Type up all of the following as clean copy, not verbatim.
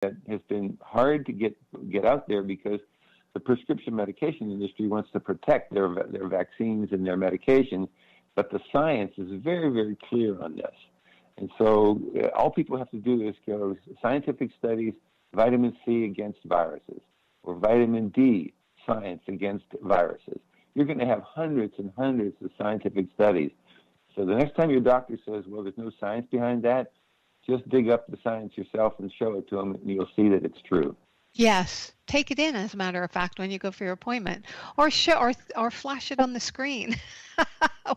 that has been hard to get out there because the prescription medication industry wants to protect their vaccines and their medications, but the science is very, very clear on this. And so all people have to do is go scientific studies, vitamin C against viruses, or vitamin D science against viruses. You're going to have hundreds and hundreds of scientific studies. So the next time your doctor says, well, there's no science behind that, just dig up the science yourself and show it to them, and you'll see that it's true. Yes, take it in, as a matter of fact, when you go for your appointment, or flash it on the screen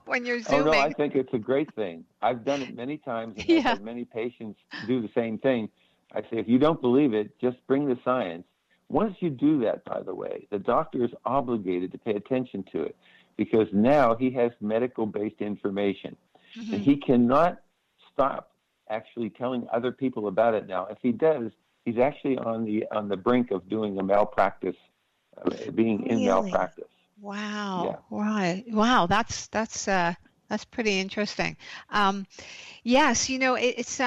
when you're Zooming. Oh, no, I think it's a great thing. I've done it many times, and I've had many patients do the same thing. I say, if you don't believe it, just bring the science. Once you do that, by the way, the doctor is obligated to pay attention to it, because now he has medical-based information, and he cannot stop actually telling other people about it now. If he does, he's actually on the brink of doing a malpractice, being in malpractice. Wow! Yeah. Right! Wow! That's pretty interesting. Yes, it's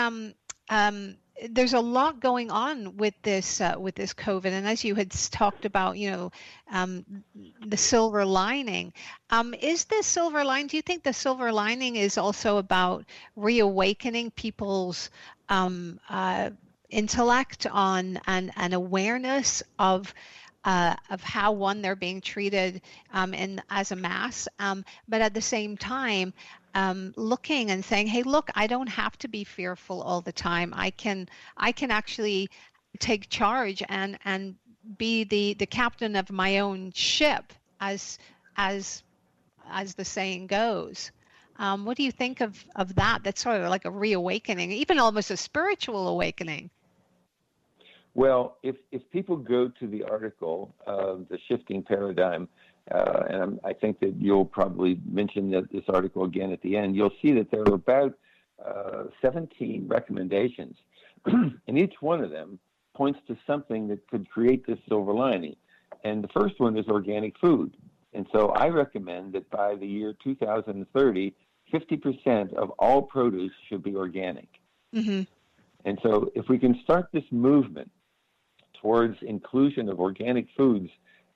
there's a lot going on with this COVID, and as you had talked about, the silver lining. Is the silver lining? Do you think the silver lining is also about reawakening people's intellect on and awareness of how they're being treated as a mass, but at the same time looking and saying, hey, look, I don't have to be fearful all the time. I can actually take charge and be the captain of my own ship, as the saying goes. What do you think of that? That's sort of like a reawakening, even almost a spiritual awakening. Well, if people go to the article of the shifting paradigm, and I think that you'll probably mention this article again at the end, you'll see that there are about 17 recommendations, and each one of them points to something that could create this silver lining. And the first one is organic food. And so I recommend that by the year 2030, 50% of all produce should be organic. Mm-hmm. And so if we can start this movement towards inclusion of organic foods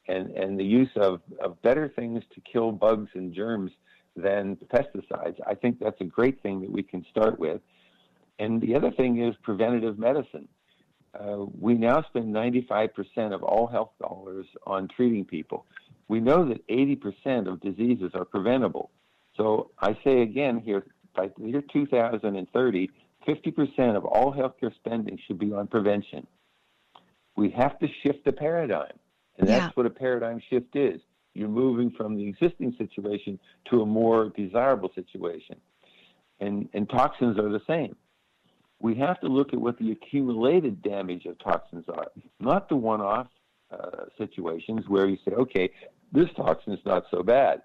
and the use of better things to kill bugs and germs than pesticides, I think that's a great thing that we can start with. And the other thing is preventative medicine. We now spend 95% of all health dollars on treating people. We know that 80% of diseases are preventable. So I say again here, by the year 2030, 50% of all healthcare spending should be on prevention. We have to shift the paradigm, and that's what a paradigm shift is. You're moving from the existing situation to a more desirable situation. And toxins are the same. We have to look at what the accumulated damage of toxins are, not the one-off situations where you say, okay, this toxin is not so bad,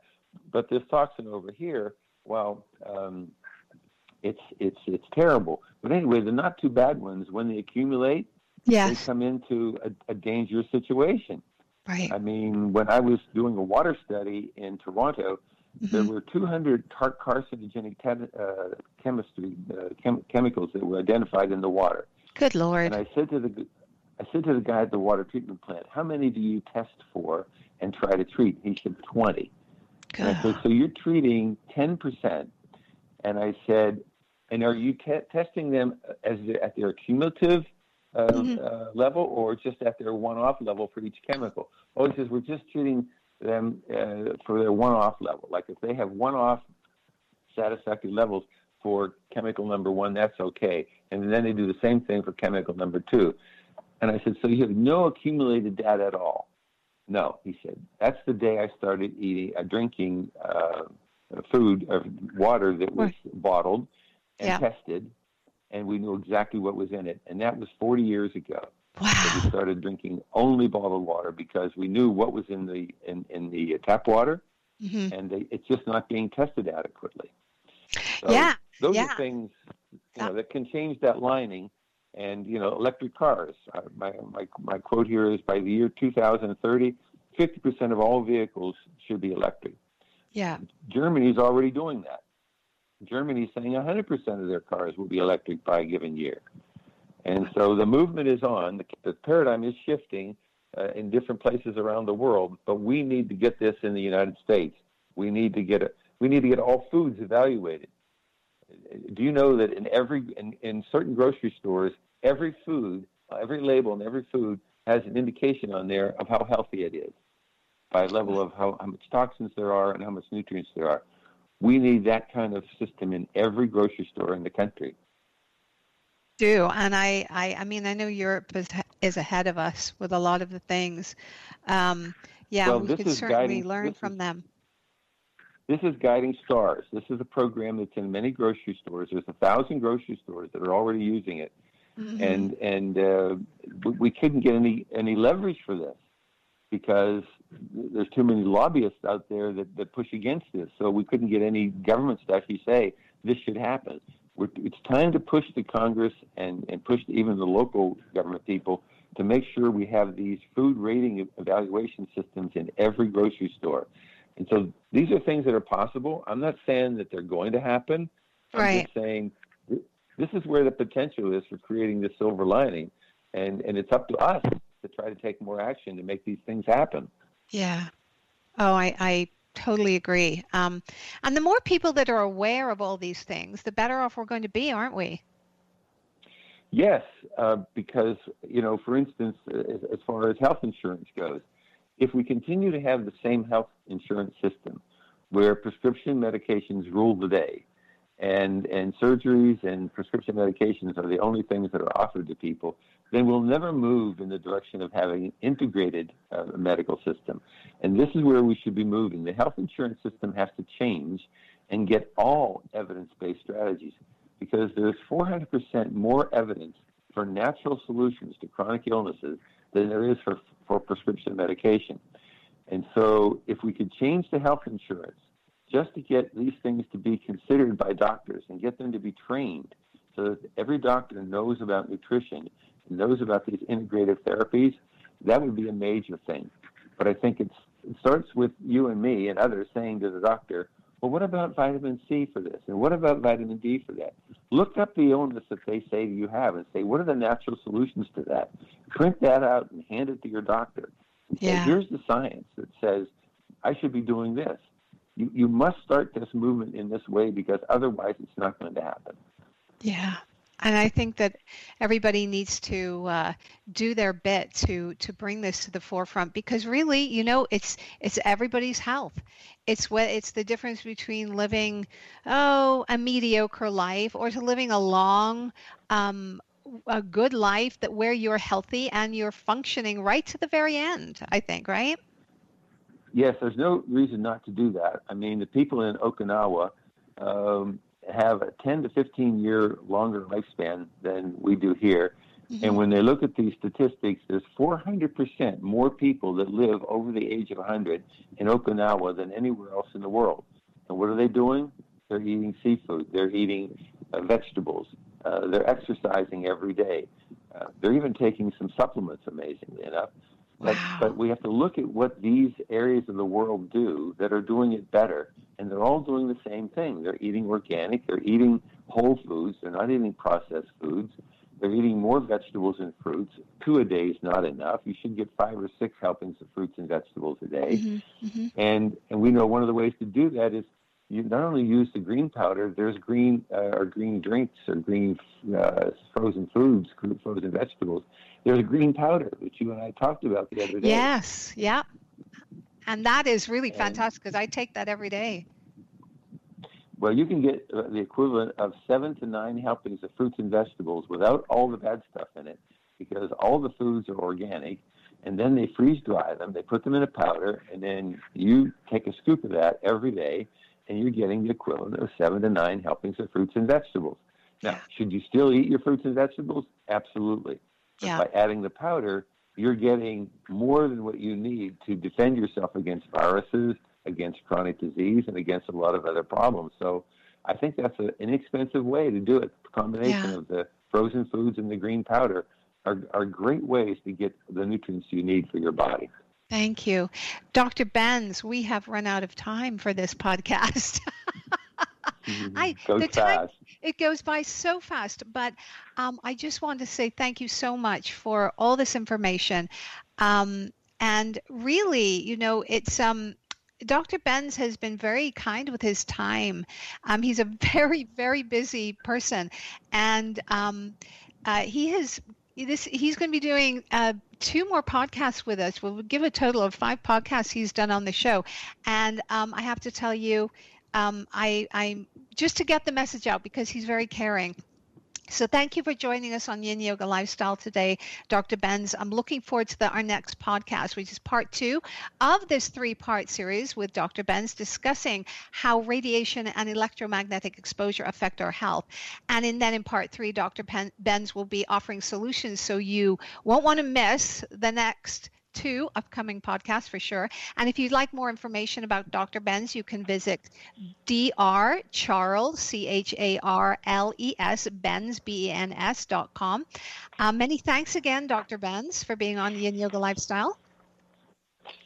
but this toxin over here, well, it's terrible. But anyway, the not too bad ones, when they accumulate, they come into a dangerous situation. Right. I mean, when I was doing a water study in Toronto, there were 200 carcinogenic chemicals that were identified in the water. Good Lord. And I said to the guy at the water treatment plant, how many do you test for and try to treat? He said 20. And I said, so you're treating 10%. And I said, and are you testing them at their cumulative level or just at their one-off level for each chemical? Oh, he says, we're just treating them for their one-off level. Like if they have one-off satisfactory levels for chemical number 1, that's okay. And then they do the same thing for chemical number 2. And I said, so you have no accumulated data at all? No, he said. That's the day I started drinking water that was bottled and tested, and we knew exactly what was in it. And that was 40 years ago. Wow. So we started drinking only bottled water because we knew what was in the tap water, and it's just not being tested adequately. So those are things that can change that lining. And, electric cars. My quote here is by the year 2030, 50% of all vehicles should be electric. Yeah. Germany's already doing that. Germany's saying 100% of their cars will be electric by a given year. And so the movement is on. The paradigm is shifting in different places around the world, but we need to get this in the United States. We need to get all foods evaluated. Do you know that in certain grocery stores, every food, every label and every food has an indication on there of how healthy it is by level of how much toxins there are and how much nutrients there are. We need that kind of system in every grocery store in the country. And I mean, I know Europe is ahead of us with a lot of the things. We could certainly learn from them. This is Guiding Stars. This is a program that's in many grocery stores. There's 1,000 grocery stores that are already using it, and we couldn't get any leverage for this because there's too many lobbyists out there that push against this. So we couldn't get any governments to actually say this should happen. It's time to push the Congress and push even the local government people to make sure we have these food rating evaluation systems in every grocery store. And so these are things that are possible. I'm not saying that they're going to happen. I'm just saying this is where the potential is for creating this silver lining. And it's up to us to try to take more action to make these things happen. Yeah. Oh, I totally agree. And the more people that are aware of all these things, the better off we're going to be, aren't we? Yes, because, for instance, as far as health insurance goes, if we continue to have the same health insurance system where prescription medications rule the day and surgeries and prescription medications are the only things that are offered to people, then we'll never move in the direction of having an integrated medical system. And this is where we should be moving. The health insurance system has to change and get all evidence-based strategies because there's 400% more evidence for natural solutions to chronic illnesses than there is for prescription medication. And so if we could change the health insurance just to get these things to be considered by doctors and get them to be trained so that every doctor knows about nutrition and knows about these integrative therapies, that would be a major thing. But I think it starts with you and me and others saying to the doctor, well, what about vitamin C for this? And what about vitamin D for that? Look up the illness that they say you have and say, what are the natural solutions to that? Print that out and hand it to your doctor. And say, here's the science that says I should be doing this. You must start this movement in this way because otherwise it's not going to happen. Yeah. And I think that everybody needs to do their bit to bring this to the forefront because really, it's everybody's health. It's the difference between living a mediocre life or to living a long, a good life where you're healthy and you're functioning right to the very end. I think, right? Yes, there's no reason not to do that. I mean, the people in Okinawa have a 10 to 15 year longer lifespan than we do here. Mm-hmm. And when they look at these statistics, there's 400% more people that live over the age of 100 in Okinawa than anywhere else in the world. And what are they doing? They're eating seafood. They're eating vegetables. They're exercising every day. They're even taking some supplements, amazingly enough. But we have to look at what these areas of the world do that are doing it better, and they're all doing the same thing. They're eating organic. They're eating whole foods. They're not eating processed foods. They're eating more vegetables and fruits. 2 a day is not enough. You should get 5 or 6 helpings of fruits and vegetables a day. Mm-hmm, mm-hmm. And we know one of the ways to do that is you not only use the green powder, there's green drinks or green frozen foods, frozen vegetables. There's a green powder, which you and I talked about the other day. Yes, yeah. And that is really fantastic because I take that every day. Well, you can get the equivalent of 7 to 9 helpings of fruits and vegetables without all the bad stuff in it because all the foods are organic, and then they freeze dry them. They put them in a powder, and then you take a scoop of that every day, and you're getting the equivalent of 7 to 9 helpings of fruits and vegetables. Now, should you still eat your fruits and vegetables? Absolutely. But by adding the powder, you're getting more than what you need to defend yourself against viruses, against chronic disease, and against a lot of other problems. So I think that's an inexpensive way to do it. The combination of the frozen foods and the green powder are great ways to get the nutrients you need for your body. Thank you. Dr. BENS, we have run out of time for this podcast. Goes fast. It goes by so fast. But I just want to say thank you so much for all this information. And really, it's Dr. BENS has been very kind with his time. He's a very, very busy person, and he's going to be doing 2 more podcasts with us. We'll give a total of 5 podcasts he's done on the show. And I have to tell you, I just to get the message out, because he's very caring. So thank you for joining us on Yin Yoga Lifestyle today, Dr. BENS. I'm looking forward to our next podcast, which is part 2 of this 3-part series with Dr. BENS, discussing how radiation and electromagnetic exposure affect our health. And then in part 3, Dr. BENS will be offering solutions, so you won't want to miss the next 2 upcoming podcasts for sure. And if you'd like more information about Dr. BENS, you can visit drcharles, CHARLES, BENS, BENS.com. Many thanks again, Dr. BENS, for being on Yin Yoga Lifestyle.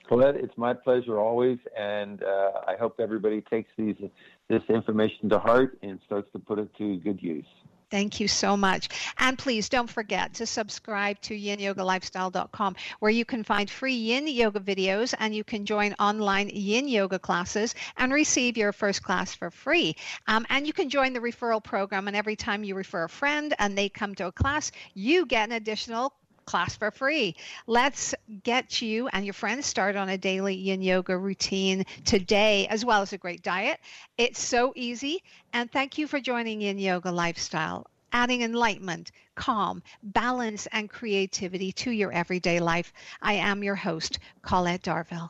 Colette, it's my pleasure always, and I hope everybody takes this information to heart and starts to put it to good use. Thank you so much. And please don't forget to subscribe to yinyogalifestyle.com, where you can find free yin yoga videos, and you can join online yin yoga classes and receive your first class for free. And you can join the referral program, and every time you refer a friend and they come to a class, you get an additional class for free. Let's get you and your friends started on a daily yin yoga routine today, as well as a great diet. It's so easy. And thank you for joining Yin Yoga Lifestyle, adding enlightenment, calm, balance, and creativity to your everyday life. I am your host, Colette Darville.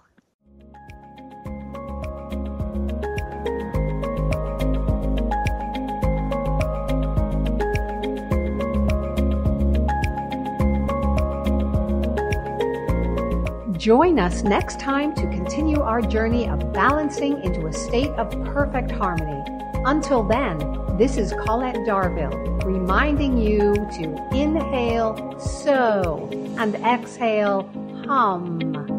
Join us next time to continue our journey of balancing into a state of perfect harmony. Until then, this is Colette Darville, reminding you to inhale, so, and exhale, hum.